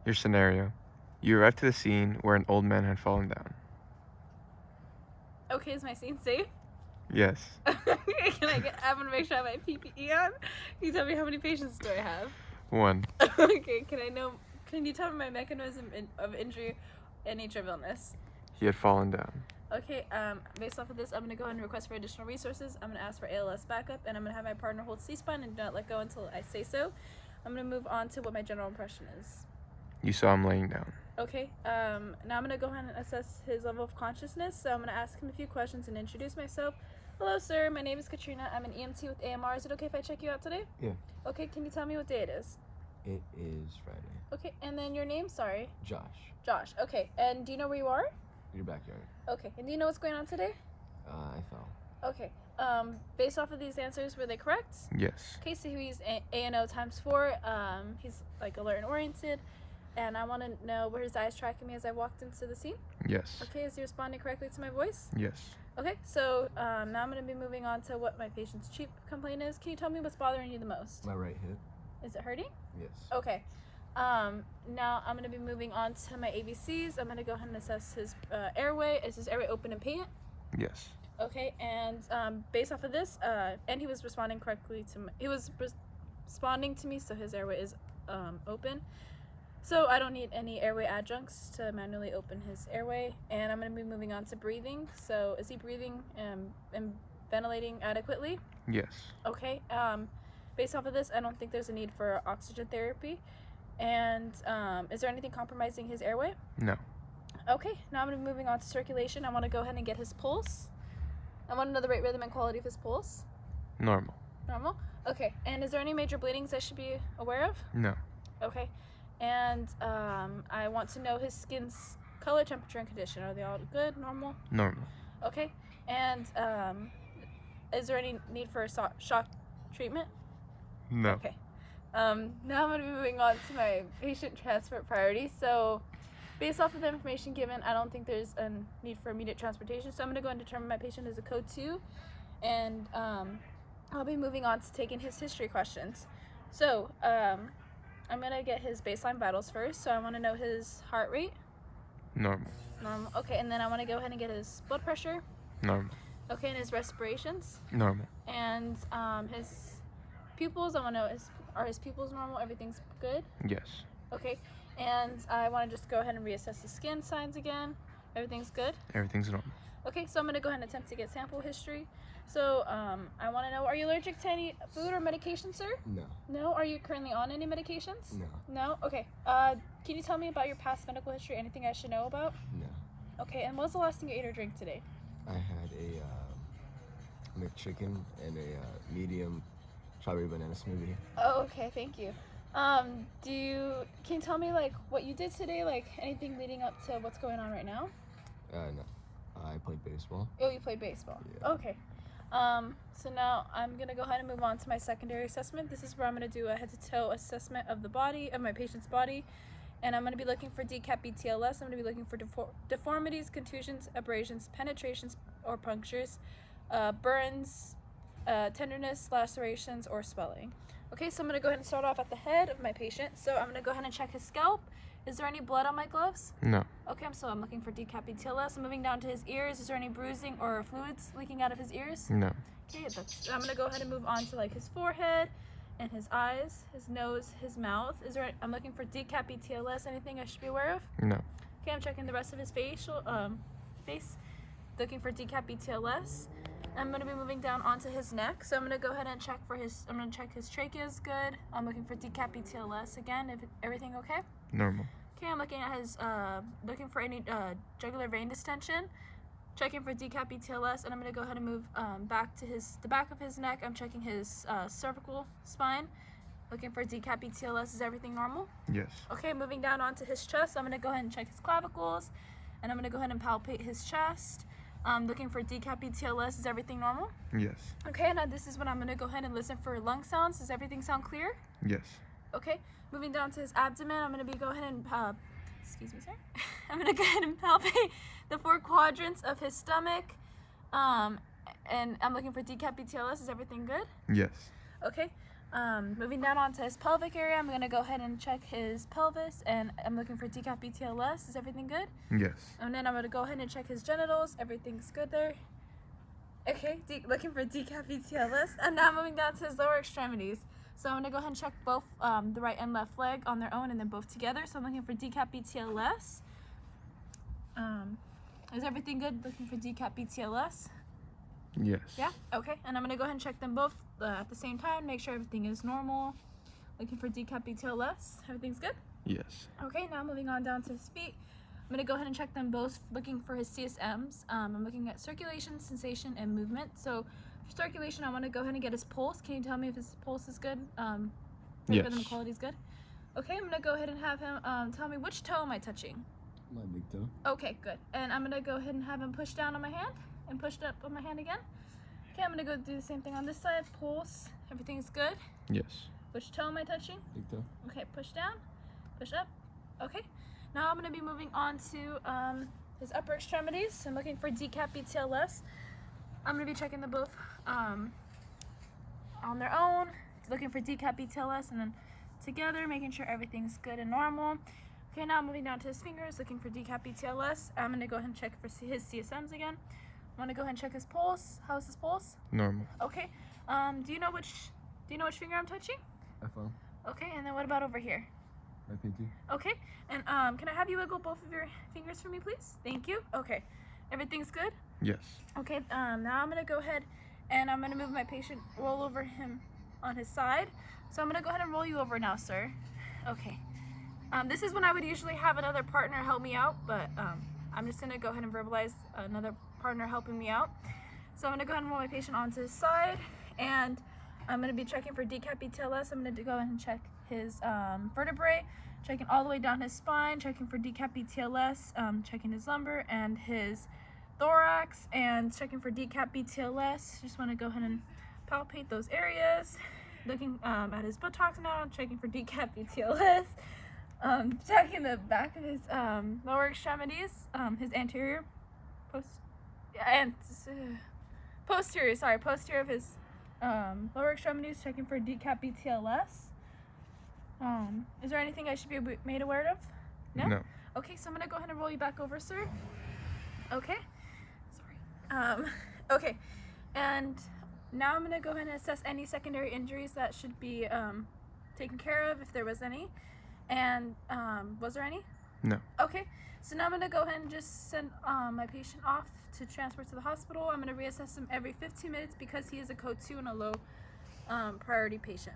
Your scenario. You arrived to the scene where an old man had fallen down. Okay, is my scene safe? Yes. I'm gonna make sure I have my PPE on. Can you tell me how many patients do I have? 1. Okay, can you tell me my mechanism of injury and nature of illness? He had fallen down. Okay, based off of this, I'm gonna go ahead and request for additional resources. I'm gonna ask for ALS backup, and I'm gonna have my partner hold C-spine and not let go until I say so. I'm gonna move on to what my general impression is. You saw him laying down. Okay, now I'm gonna go ahead and assess his level of consciousness. So I'm gonna ask him a few questions and introduce myself. Hello, sir. My name is Katrina. I'm an EMT with AMR. Is it okay if I check you out today? Yeah. Okay, can you tell me what day it is? It is Friday. Okay, and then your name? Sorry. Josh. Josh. Okay, and do you know where you are? Your backyard. Okay, and do you know what's going on today? I fell. Okay, based off of these answers, were they correct? Yes. Okay, so he's ANO times 4. He's like alert and oriented, and I want to know were his eyes tracking me as I walked into the scene? Yes. Okay, is he responding correctly to my voice? Yes. Okay, so now I'm going to be moving on to what my patient's chief complaint is. Can you tell me what's bothering you the most? My right hip. Is it hurting? Yes. Okay. Now I'm going to be moving on to my ABCs. I'm going to go ahead and assess his airway. Is his airway open and patent? Yes. Okay, and based off of this, and he was responding correctly to responding to me, so his airway is open. So I don't need any airway adjuncts to manually open his airway, and I'm going to be moving on to breathing. So is he breathing and ventilating adequately? Yes. Okay, based off of this, I don't think there's a need for oxygen therapy. And is there anything compromising his airway? No. Okay, now I'm going to be moving on to circulation. I want to go ahead and get his pulse. I want to know the rate, rhythm, and quality of his pulse. Normal. Normal? Okay, and is there any major bleedings I should be aware of? No. Okay, and I want to know his skin's color, temperature, and condition. Are they all good, normal? Normal. Okay, and is there any need for shock treatment? No. Okay. Now I'm going to be moving on to my patient transport priority. So based off of the information given, I don't think there's a need for immediate transportation. So I'm going to go and determine my patient as a code 2. And I'll be moving on to taking his history questions. So I'm going to get his baseline vitals first. So I want to know his heart rate. Normal. Normal. Okay, and then I want to go ahead and get his blood pressure. Normal. Okay, and his respirations. Normal. And his pupils. I want to know, are his pupils normal? Everything's good? Yes. Okay, and I want to just go ahead and reassess the skin signs again. Everything's good? Everything's normal. Okay, so I'm going to go ahead and attempt to get sample history. So I want to know, are you allergic to any food or medication, sir? No. No? Are you currently on any medications? No. No? Okay. Can you tell me about your past medical history? Anything I should know about? No. Okay, and what was the last thing you ate or drank today? I had a McChicken and a medium strawberry banana smoothie. Oh, okay, thank you. Can you tell me like what you did today, like anything leading up to what's going on right now? No. I played baseball. Oh, you played baseball. Yeah. Okay. So now I'm gonna go ahead and move on to my secondary assessment. This is where I'm gonna do a head-to-toe assessment of the body, of my patient's body, and I'm gonna be looking for decap BTLS. I'm gonna be looking for deformities, contusions, abrasions, penetrations or punctures, burns, tenderness, lacerations, or swelling. Okay, so I'm going to go ahead and start off at the head of my patient. So I'm going to go ahead and check his scalp. Is there any blood on my gloves? No. Okay, I'm looking for decap BTLS. I'm moving down to his ears. Is there any bruising or fluids leaking out of his ears? No. Okay, I'm going to go ahead and move on to like his forehead and his eyes, his nose, his mouth. I'm looking for decap BTLS. Anything I should be aware of? No. Okay, I'm checking the rest of his face, looking for decap BTLS. I'm going to be moving down onto his neck, so I'm going to go ahead and check his trachea is good. I'm looking for decap BTLS again. Everything okay? Normal. Okay, I'm looking at his, looking for any jugular vein distension. Checking for decap BTLS, and I'm going to go ahead and move back to the back of his neck. I'm checking his cervical spine. Looking for decap BTLS. Is everything normal? Yes. Okay, moving down onto his chest. I'm going to go ahead and check his clavicles, and I'm going to go ahead and palpate his chest. Looking for decap BTLS. Is everything normal? Yes. Okay, now this is when I'm going to go ahead and listen for lung sounds. Does everything sound clear? Yes. Okay, moving down to his abdomen. I'm going to go ahead and excuse me, sir. I'm going to go ahead and palpate the 4 quadrants of his stomach. And I'm looking for decap BTLS. Is everything good? Yes. Okay. Moving down onto his pelvic area, I'm gonna go ahead and check his pelvis, and I'm looking for decap BTLS. Is everything good? Yes. And then I'm gonna go ahead and check his genitals. Everything's good there. Okay, looking for decap BTLS. And now moving down to his lower extremities. So I'm gonna go ahead and check both the right and left leg on their own and then both together. So I'm looking for decap BTLS. Is everything good? Looking for decap BTLS. Yes. Yeah? Okay. And I'm going to go ahead and check them both at the same time, make sure everything is normal. Looking for decap BTLS. Everything's good? Yes. Okay, now moving on down to his feet. I'm going to go ahead and check them both, looking for his CSMs. I'm looking at circulation, sensation, and movement. So for circulation, I want to go ahead and get his pulse. Can you tell me if his pulse is good? Yes. Rhythm quality is good? Okay, I'm going to go ahead and have him tell me which toe am I touching? My big toe. Okay, good. And I'm going to go ahead and have him push down on my hand and push up on my hand again. Okay, I'm going to go do the same thing on this side. Pulse. Everything's good. Yes. Which toe am I touching? Big toe. Okay, push down, push up. Okay. Now I'm going to be moving on to his upper extremities. I'm looking for decap BTLS. I'm going to be checking them both on their own, looking for decap BTLS, and then together, making sure everything's good and normal. Okay, now I'm moving down to his fingers, looking for decap BTLS. I'm going to go ahead and check for his CSMs again. I'm going to go ahead and check his pulse. How's his pulse? Normal. Okay. Do you know which finger I'm touching? FO. Okay, and then what about over here? My pinky. Okay, and can I have you wiggle both of your fingers for me, please? Thank you. Okay, everything's good? Yes. Okay, now I'm gonna go ahead and I'm gonna move my patient, roll over him on his side. So I'm gonna go ahead and roll you over now, sir. Okay. This is when I would usually have another partner help me out, but I'm just gonna go ahead and verbalize another partner helping me out. So I'm gonna go ahead and roll my patient onto his side, and I'm gonna be checking for decap BTLS. I'm gonna go ahead and check his vertebrae, checking all the way down his spine, checking for decap BTLS, checking his lumbar and his thorax, and checking for decap BTLS. Just want to go ahead and palpate those areas. Looking at his buttocks now, checking for decap BTLS. Checking the back of his lower extremities, his anterior, posterior of his lower extremities, checking for decap BTLS. Is there anything I should be made aware of? No? No. Okay, so I'm gonna go ahead and roll you back over, sir. Okay. Sorry. Okay, and now I'm gonna go ahead and assess any secondary injuries that should be taken care of, if there was any. And was there any? No. Okay, so now I'm gonna go ahead and just send my patient off to transfer to the hospital. I'm gonna reassess him every 15 minutes because he is a code 2 and a low priority patient.